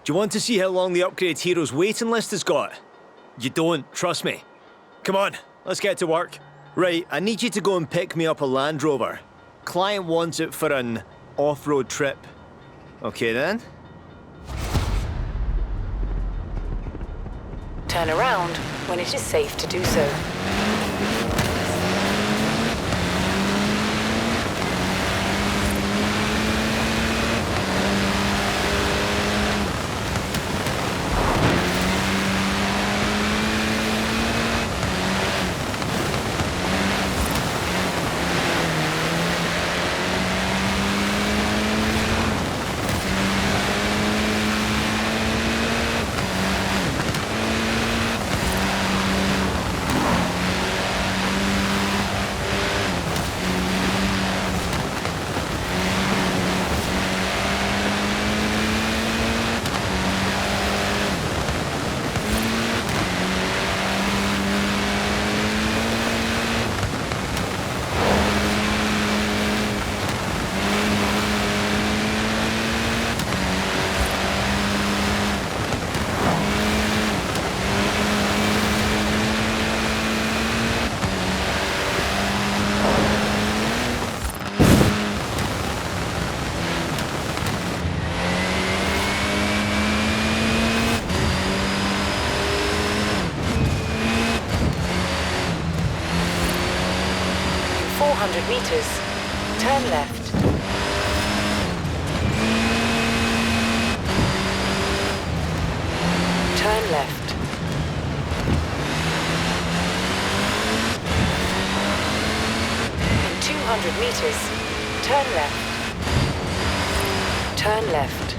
Do you want to see how long the upgrade heroes waiting list has got? You don't, trust me. Come on, let's get to work. Right, I need you to go and pick me up a Land Rover. Client wants it for an off-road trip. Okay then. Turn around when it is safe to do so. Meters. Turn left. Turn left. In 200 meters, turn left. Turn left.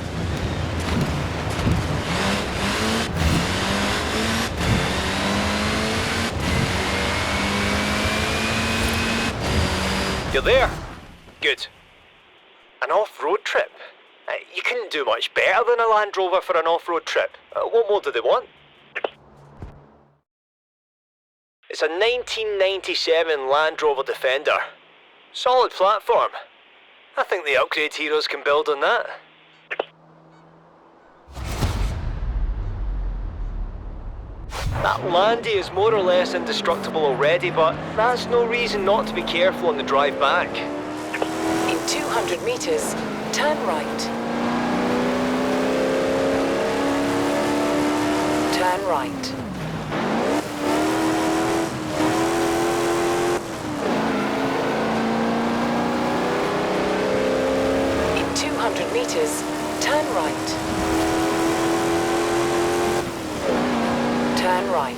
You're there? Good. An off-road trip? You couldn't do much better than a Land Rover for an off-road trip. What more do they want? It's a 1997 Land Rover Defender. Solid platform. I think the upgrade heroes can build on that. That Landy is more or less indestructible already, but that's no reason not to be careful on the drive back. In 200 meters, turn right. Turn right. In 200 meters, turn right. Turn right.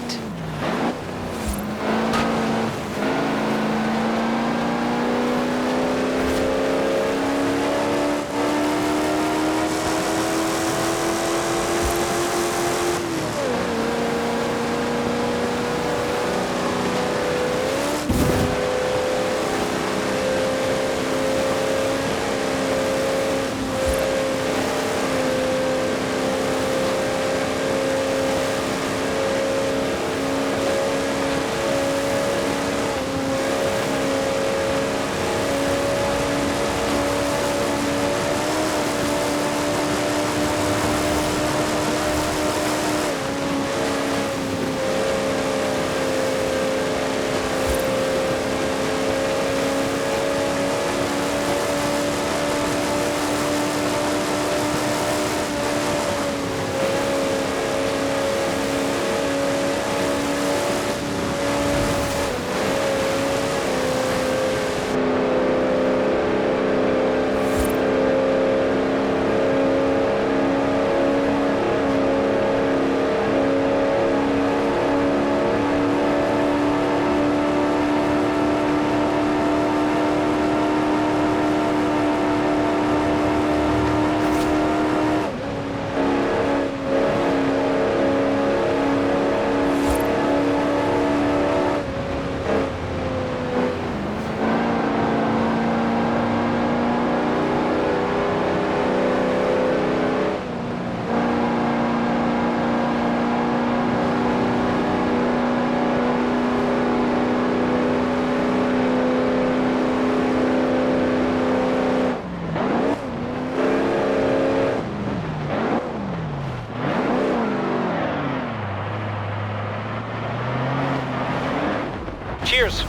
Cheers.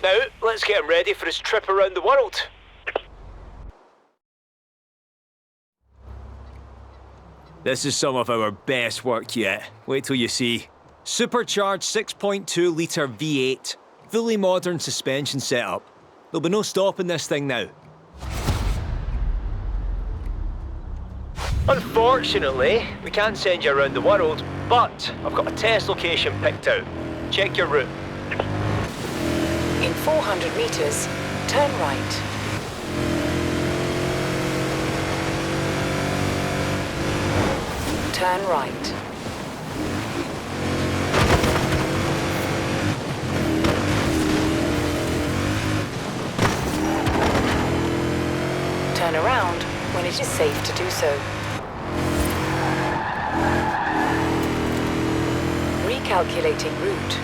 Now, let's get him ready for his trip around the world. This is some of our best work yet. Wait till you see. Supercharged 6.2 litre V8. Fully modern suspension setup. There'll be no stopping this thing now. Unfortunately, we can't send you around the world, but I've got a test location picked out. Check your route. In 400 meters, turn right. Turn right. Turn around when it is safe to do so. Recalculating route.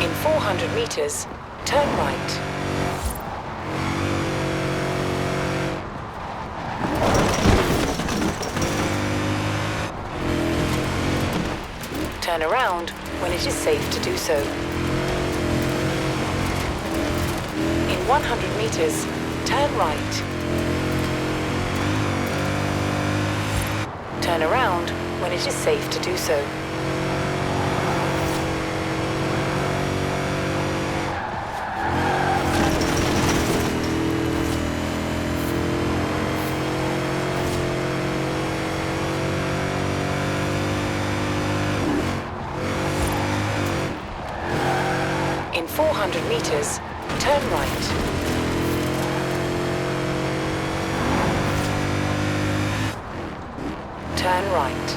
In 400 meters, turn right. Turn around when it is safe to do so. In 100 meters, turn right. Turn around when it is safe to do so. In 400 meters, turn right. Turn right.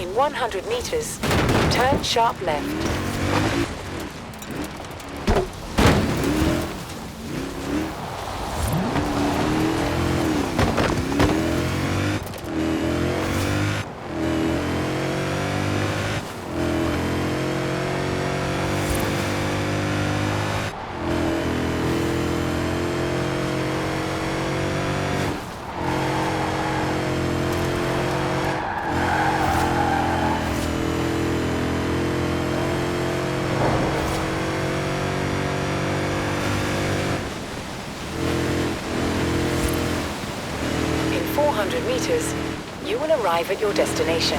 In 100 meters, turn sharp left. In 400 meters, you will arrive at your destination.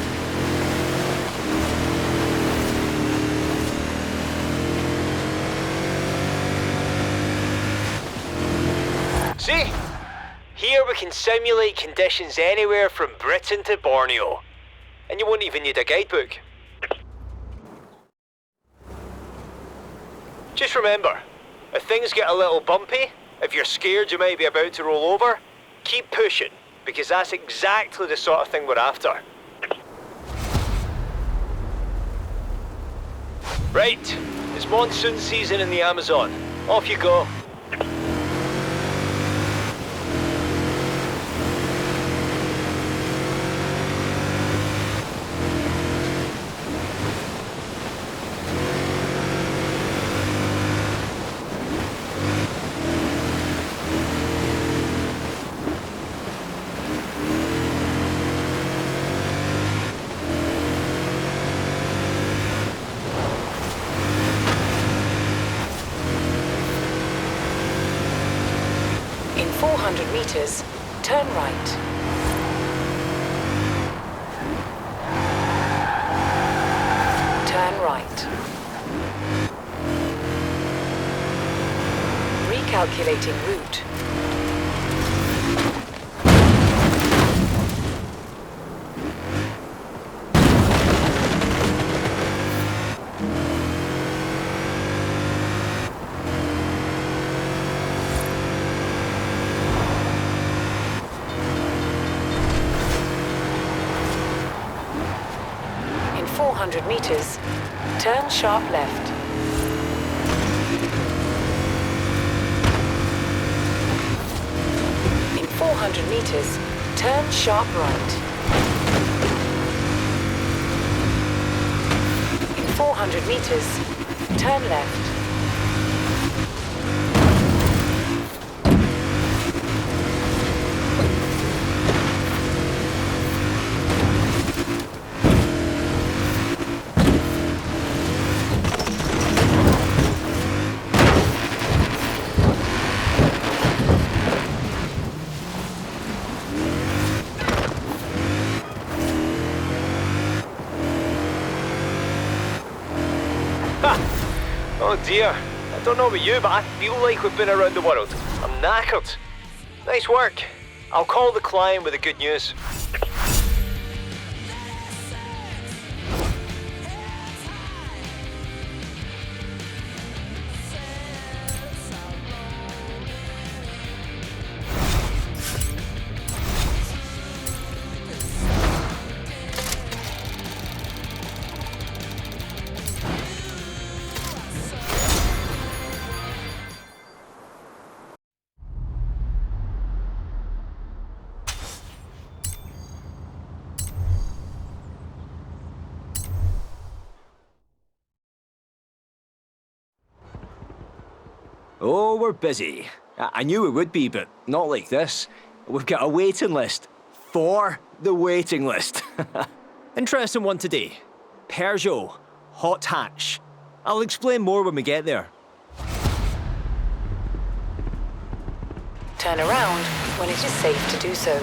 See? Here we can simulate conditions anywhere from Britain to Borneo. And you won't even need a guidebook. Just remember, if things get a little bumpy, if you're scared you might be about to roll over, keep pushing, because that's exactly the sort of thing we're after. Right, it's monsoon season in the Amazon. Off you go. In 400 meters, turn right. Turn right. Recalculating route. In 400 meters, turn sharp left. 400 meters, turn sharp right. In 400 meters, turn left. Oh dear, I don't know about you, but I feel like we've been around the world. I'm knackered. Nice work. I'll call the client with the good news. Oh, we're busy. I knew we would be, but not like this. We've got a waiting list. For the waiting list. Interesting one today. Peugeot, hot hatch. I'll explain more when we get there. Turn around when it is safe to do so.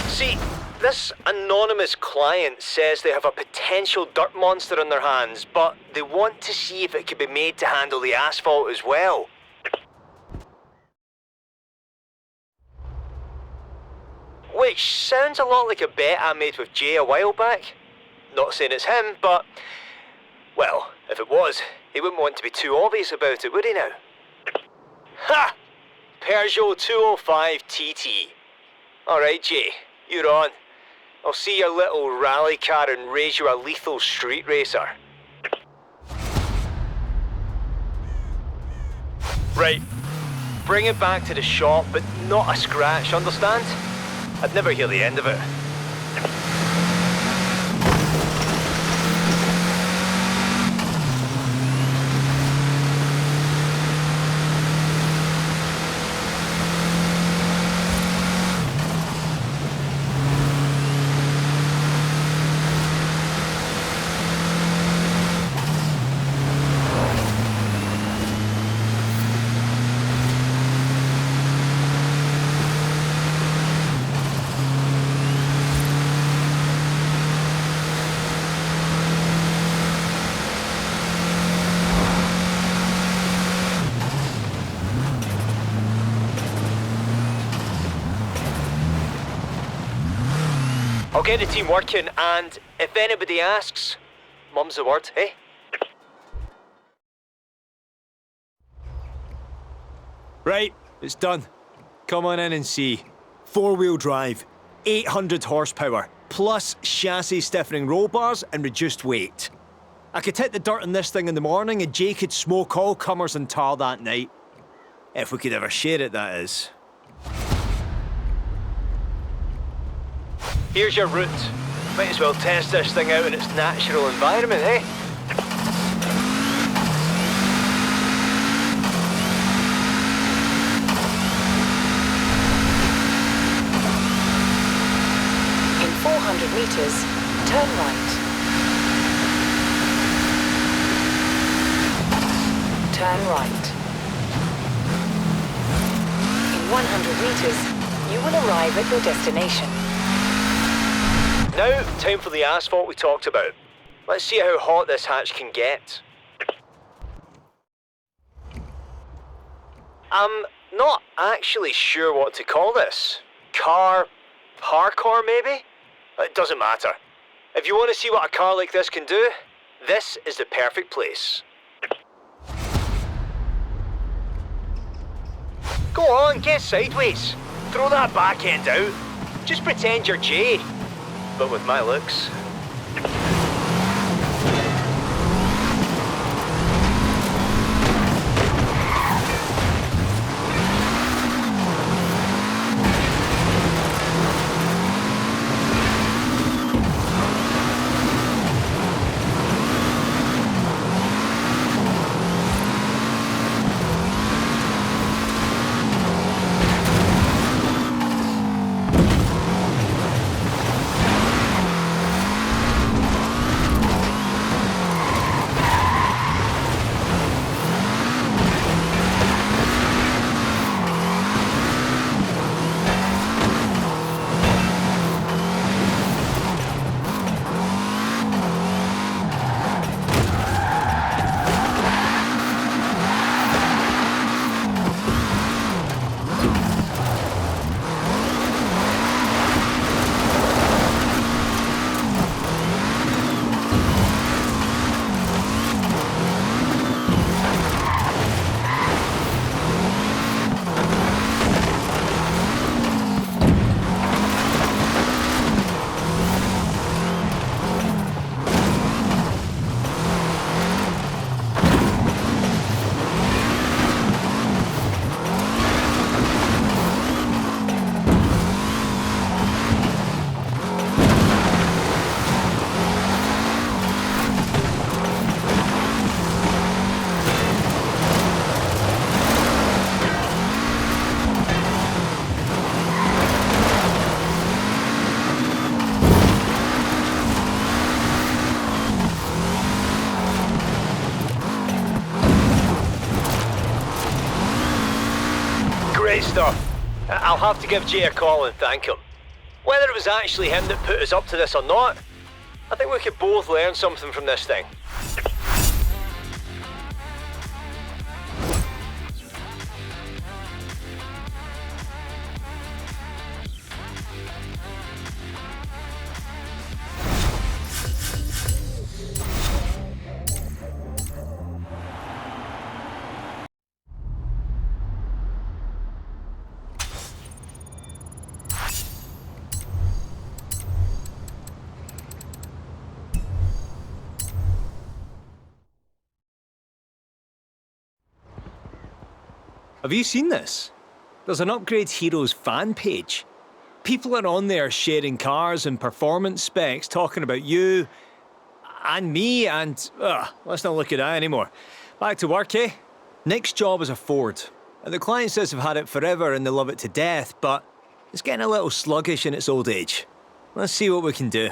See, this anonymous client says they have a potential dirt monster on their hands, but they want to see if it can be made to handle the asphalt as well. Which sounds a lot like a bet I made with Jay a while back. Not saying it's him, but, well, if it was, he wouldn't want to be too obvious about it, would he now? Ha! Peugeot 205 TT. Alright, Jay, you're on. I'll see your little rally car and raise you a lethal street racer. Right. Bring it back to the shop, but not a scratch, understand? I'd never hear the end of it. I'll get the team working, and if anybody asks, mum's the word, eh? Right, it's done. Come on in and see. 4-wheel drive, 800 horsepower, plus chassis stiffening roll bars and reduced weight. I could hit the dirt on this thing in the morning and Jay could smoke all comers and tar that night. If we could ever share it, that is. Here's your route. Might as well test this thing out in its natural environment, eh? In 400 meters, turn right. Turn right. In 100 meters, you will arrive at your destination. Now, time for the asphalt we talked about. Let's see how hot this hatch can get. I'm not actually sure what to call this. Car parkour, maybe? It doesn't matter. If you want to see what a car like this can do, this is the perfect place. Go on, get sideways. Throw that back end out. Just pretend you're Jay. But with my looks. Great stuff. I'll have to give Jay a call and thank him. Whether it was actually him that put us up to this or not, I think we could both learn something from this thing. Have you seen this? There's an Upgrade Heroes fan page. People are on there sharing cars and performance specs, talking about you and me, and let's not look at that anymore. Back to work, eh? Nick's job is a Ford. And the client says they've had it forever and they love it to death, but it's getting a little sluggish in its old age. Let's see what we can do.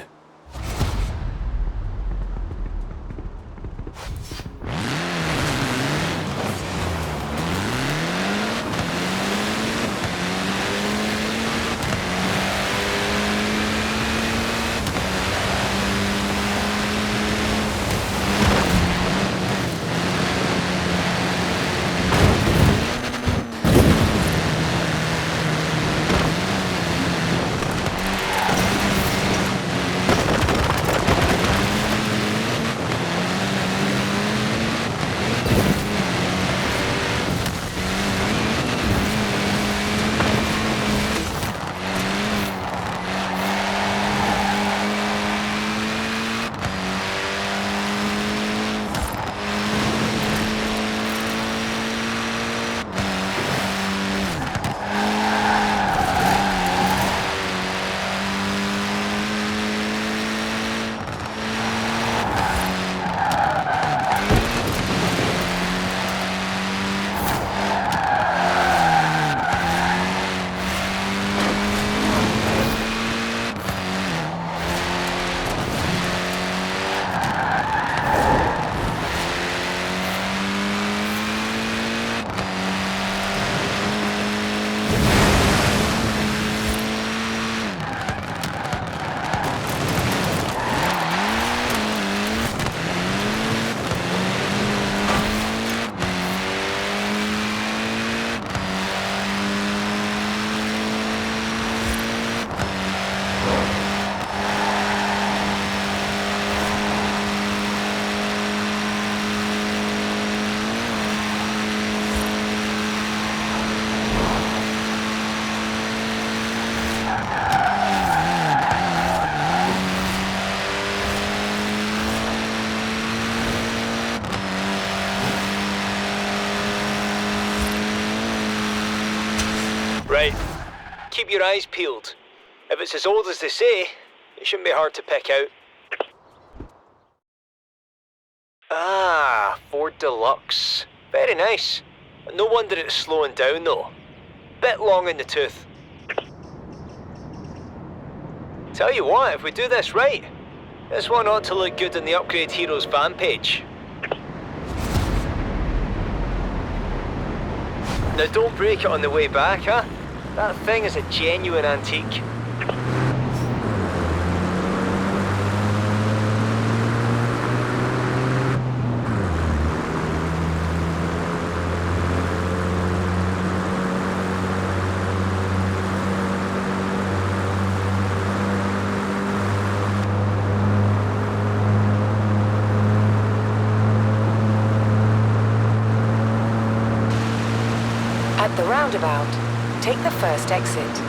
keep your eyes peeled. If it's as old as they say, it shouldn't be hard to pick out. Ah, Ford Deluxe. Very nice. No wonder it's slowing down though. Bit long in the tooth. Tell you what, if we do this right, this one ought to look good on the Upgrade Heroes fan page. Now don't break it on the way back, huh? That thing is a genuine antique. At the roundabout, take the first exit.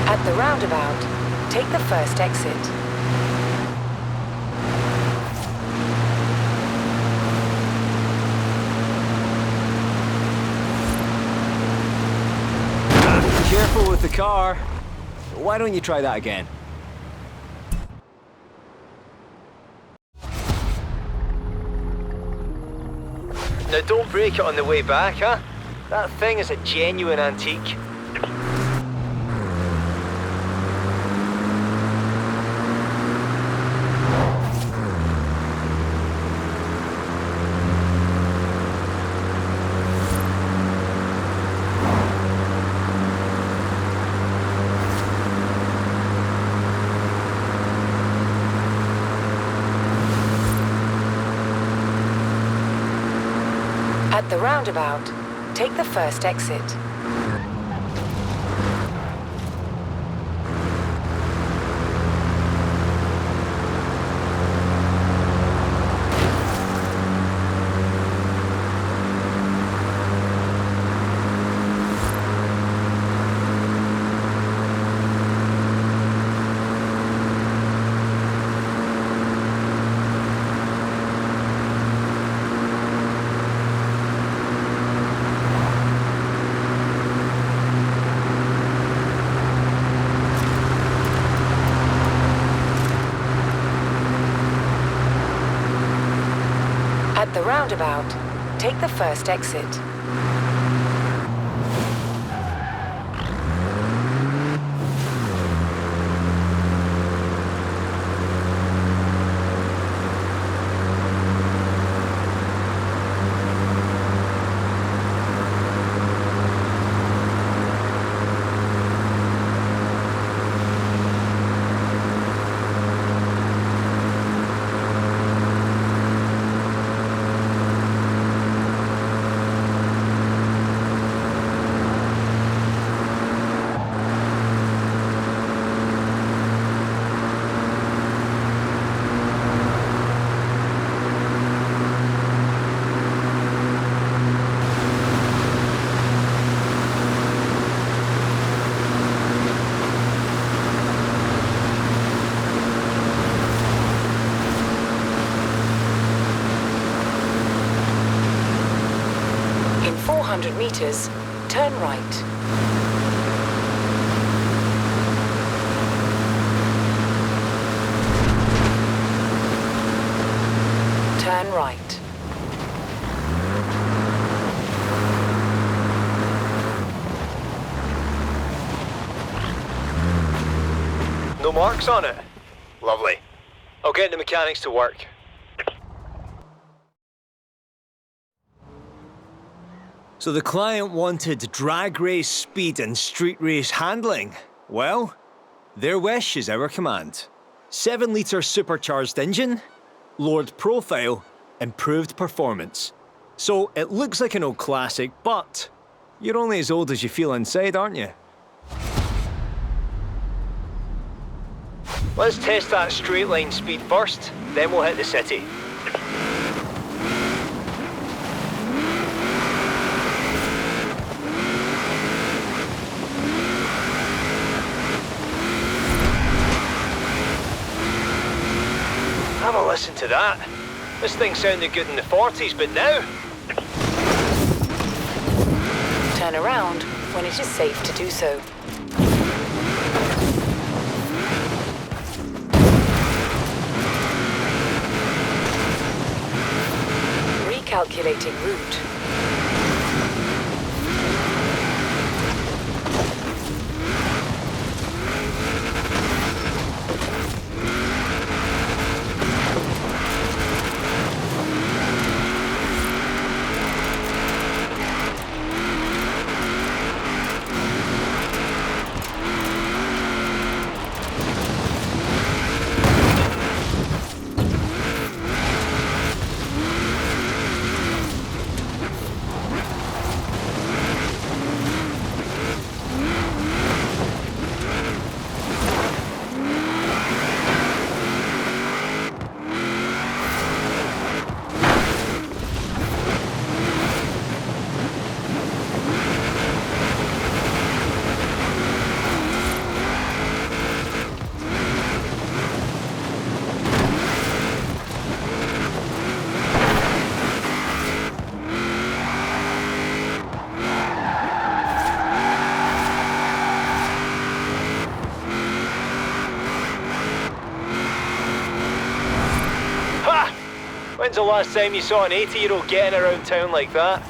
At the roundabout, take the first exit. Careful with the car. Why don't you try that again? Now don't break it on the way back, huh? That thing is a genuine antique. At the roundabout, take the first exit. At the roundabout, take the first exit. In 400 meters, turn right. Turn right. No marks on it? Lovely. I'll get the mechanics to work. So the client wanted drag race speed and street race handling. Well, their wish is our command. 7-litre supercharged engine, lowered profile, improved performance. So it looks like an old classic, but you're only as old as you feel inside, aren't you? Let's test that straight line speed first, then we'll hit the city. Have a listen to that. This thing sounded good in the 40s, but now? Turn around when it is safe to do so. Recalculating route. When's the last time you saw an 80-year-old getting around town like that?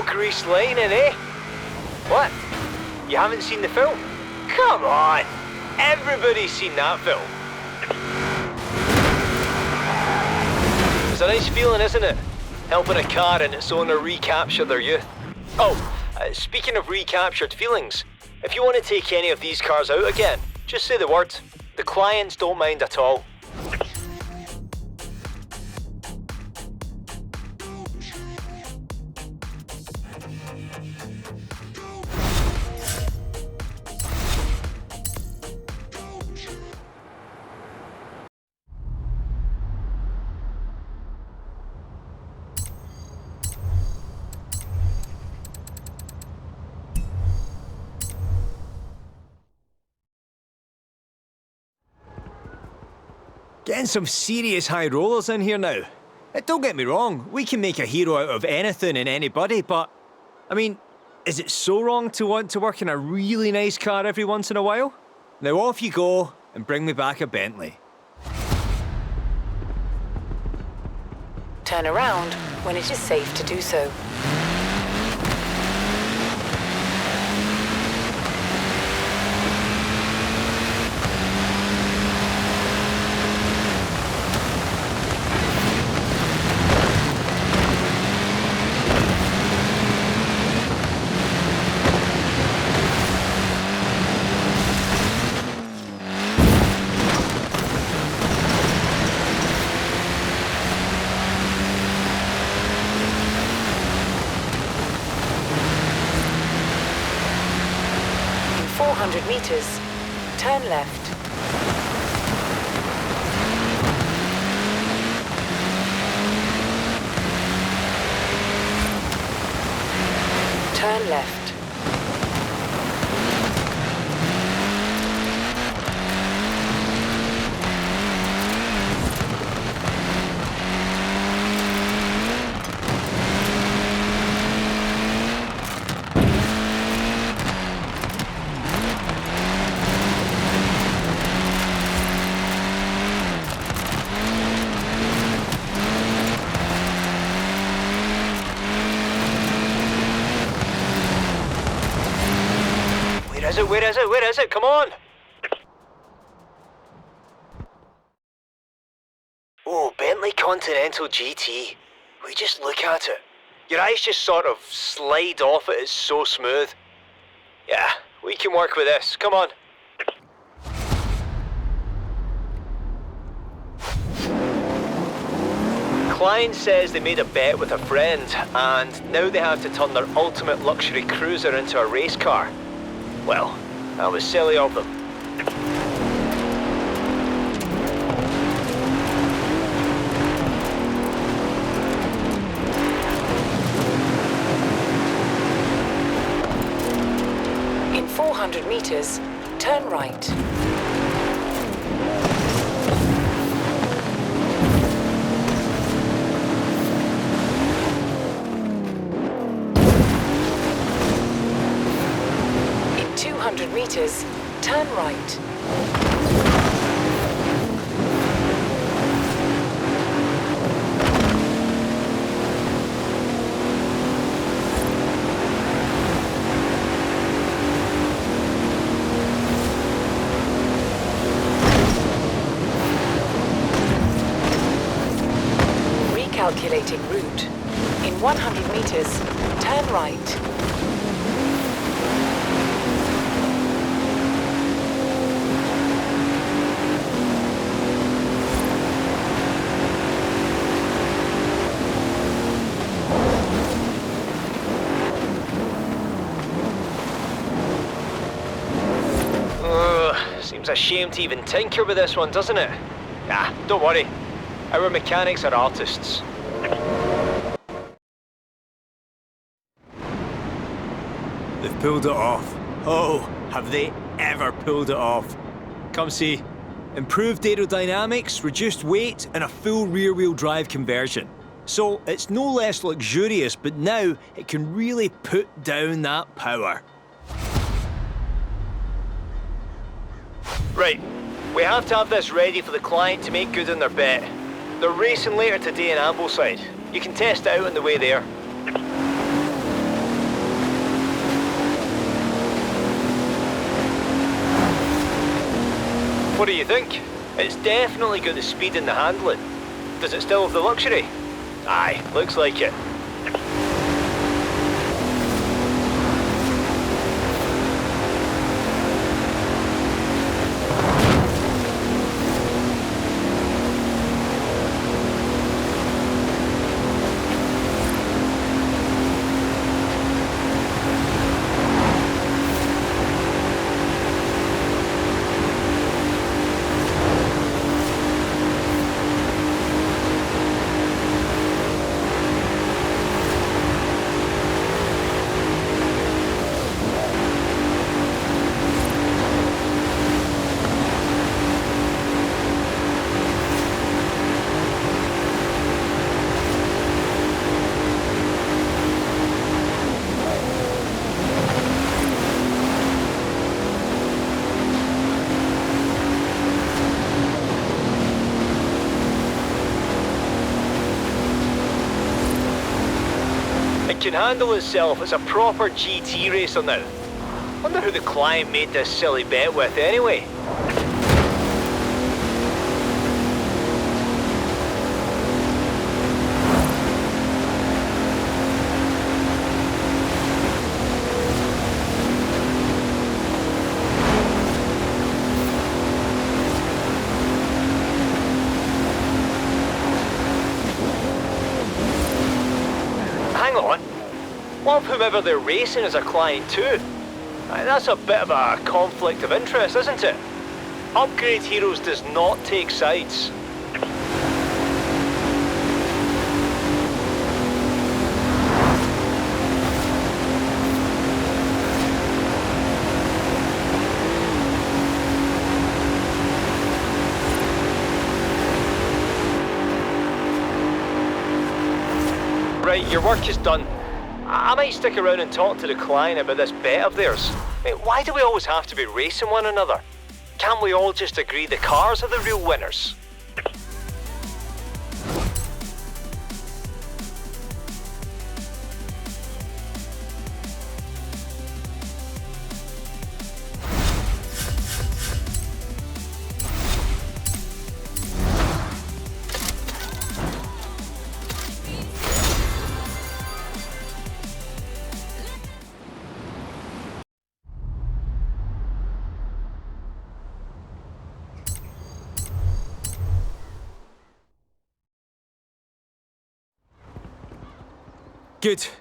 Grease Lightning, eh? What? You haven't seen the film? Come on! Everybody's seen that film. It's a nice feeling, isn't it? Helping a car and its owner recapture their youth. Oh, speaking of recaptured feelings, if you want to take any of these cars out again, just say the word. The clients don't mind at all. Getting some serious high rollers in here now. Don't get me wrong, we can make a hero out of anything and anybody, but, I mean, is it so wrong to want to work in a really nice car every once in a while? Now off you go, and bring me back a Bentley. Turn around when it is safe to do so. In 400 meters, turn left. Turn left. Where is it? Where is it? Where is it? Come on! Oh, Bentley Continental GT. We just look at it. Your eyes just sort of slide off it. It's so smooth. Yeah, we can work with this. Come on. Client says they made a bet with a friend, and now they have to turn their ultimate luxury cruiser into a race car. Well, that was silly of them. In 400 meters, turn right. In 200 meters, turn right. Recalculating route. In 100 meters, turn right. Seems a shame to even tinker with this one, doesn't it? Ah, don't worry. Our mechanics are artists. They've pulled it off. Oh, have they ever pulled it off? Come see. Improved aerodynamics, reduced weight, and a full rear-wheel drive conversion. So it's no less luxurious, but now it can really put down that power. Right, we have to have this ready for the client to make good on their bet. They're racing later today in Ambleside. You can test it out on the way there. What do you think? It's definitely got the speed and the handling. Does it still have the luxury? Aye, looks like it. Can handle itself as a proper GT racer now. Wonder who the client made this silly bet with anyway. Hang on. What if whomever they're racing is a client too? That's a bit of a conflict of interest, isn't it? Upgrade Heroes does not take sides. Right, your work is done. I might stick around and talk to the client about this bet of theirs. Why do we always have to be racing one another? Can't we all just agree the cars are the real winners?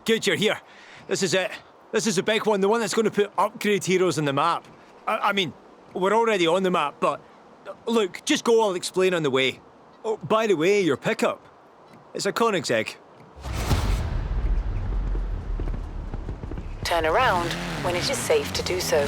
Good, you're here. This is it. This is the big one, the one that's going to put upgrade heroes on the map. I mean, we're already on the map, but look, just go, I'll explain on the way. Oh, by the way, your pickup. It's a Koenigsegg. Turn around when it is safe to do so.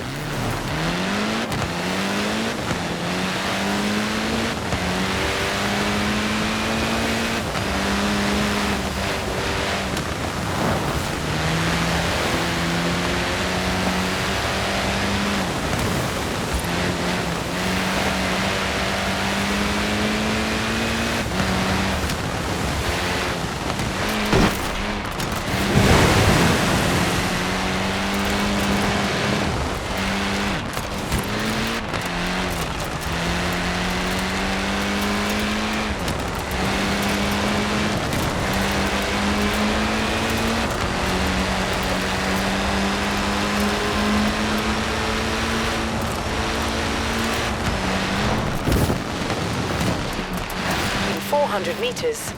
In 400 meters,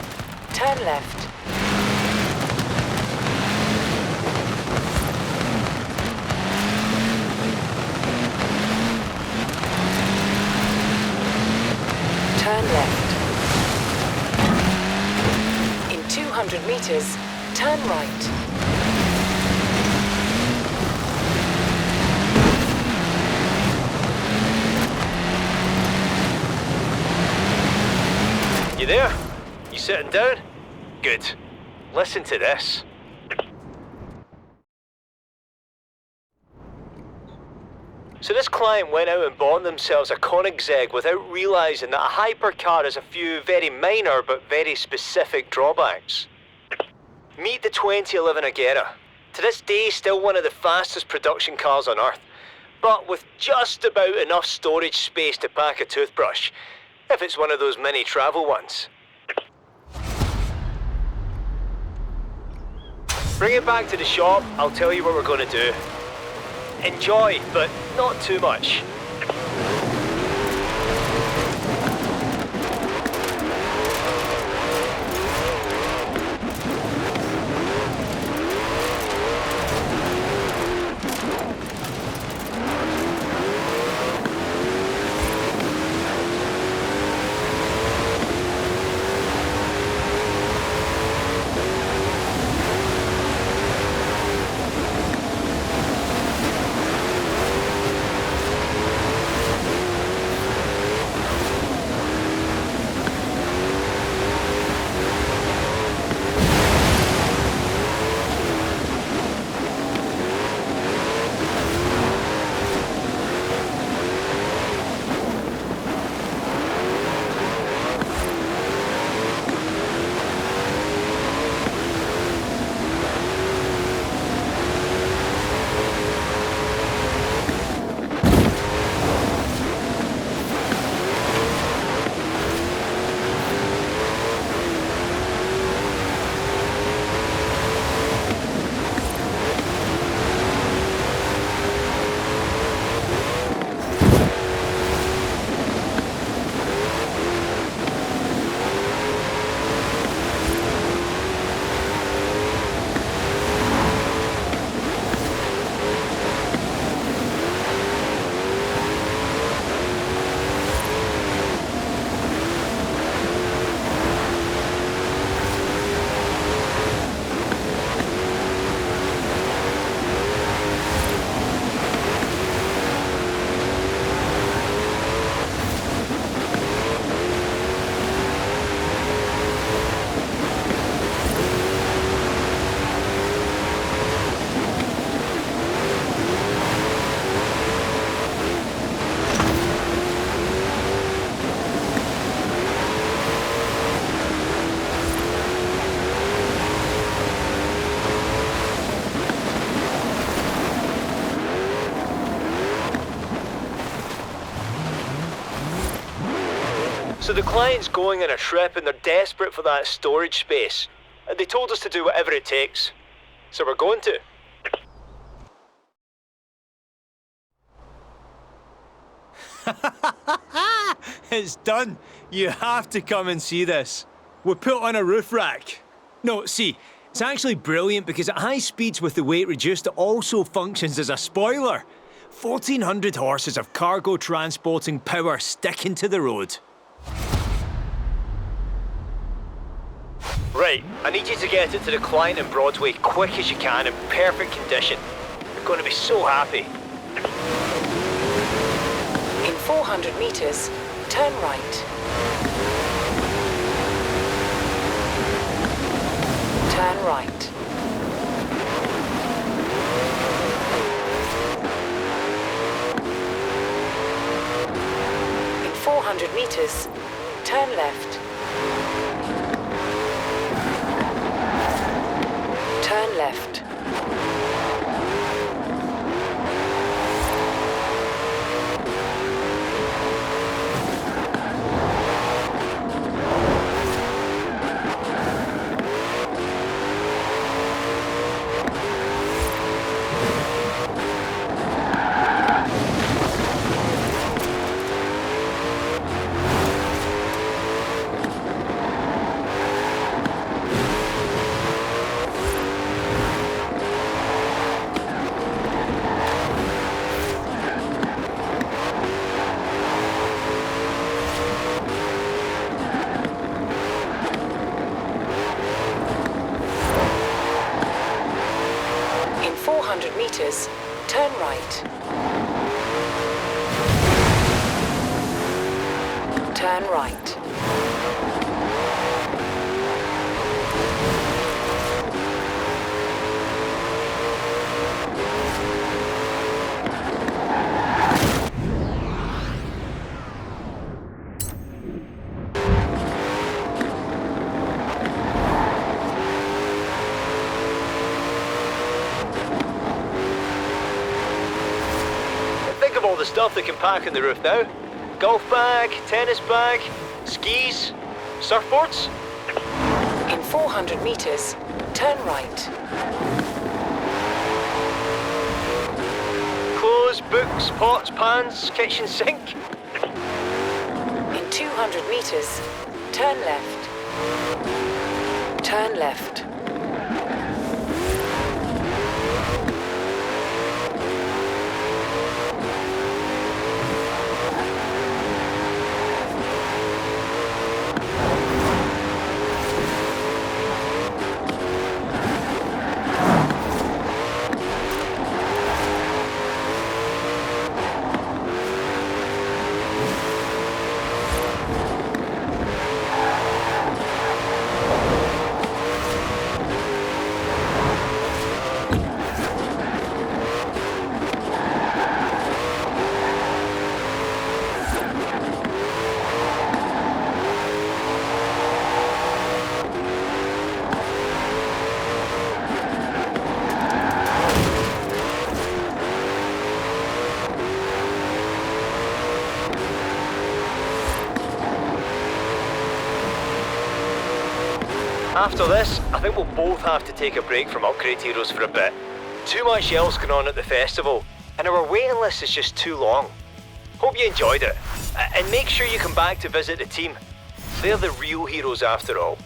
turn left. Turn left. In 200 meters, turn right. You there? You sitting down? Good. Listen to this. So this client went out and bought themselves a Koenigsegg without realising that a hypercar has a few very minor but very specific drawbacks. Meet the 2011 Agera. To this day, still one of the fastest production cars on Earth, but with just about enough storage space to pack a toothbrush, if it's one of those mini travel ones. Bring it back to the shop, I'll tell you what we're going to do. Enjoy, but not too much. So the client's going on a trip and they're desperate for that storage space. They told us to do whatever it takes. So we're going to. It's done. You have to come and see this. We put on a roof rack. No, see, it's actually brilliant because at high speeds with the weight reduced, it also functions as a spoiler. 1,400 horses of cargo transporting power sticking to the road. Right, I need you to get it to the client in Broadway quick as you can in perfect condition. They're going to be so happy. In 400 meters, turn right. Turn right. In 400 meters, turn left. Turn left. In 400 meters, turn right. Turn right. Think of all the stuff they can pack in the roof now. Golf bag, tennis bag, skis, surfboards. In 400 meters, turn right. Clothes, books, pots, pans, kitchen sink. In 200 meters, turn left. Turn left. After this, I think we'll both have to take a break from Upgrade Heroes for a bit. Too much else going on at the festival, and our waiting list is just too long. Hope you enjoyed it, and make sure you come back to visit the team. They're the real heroes after all.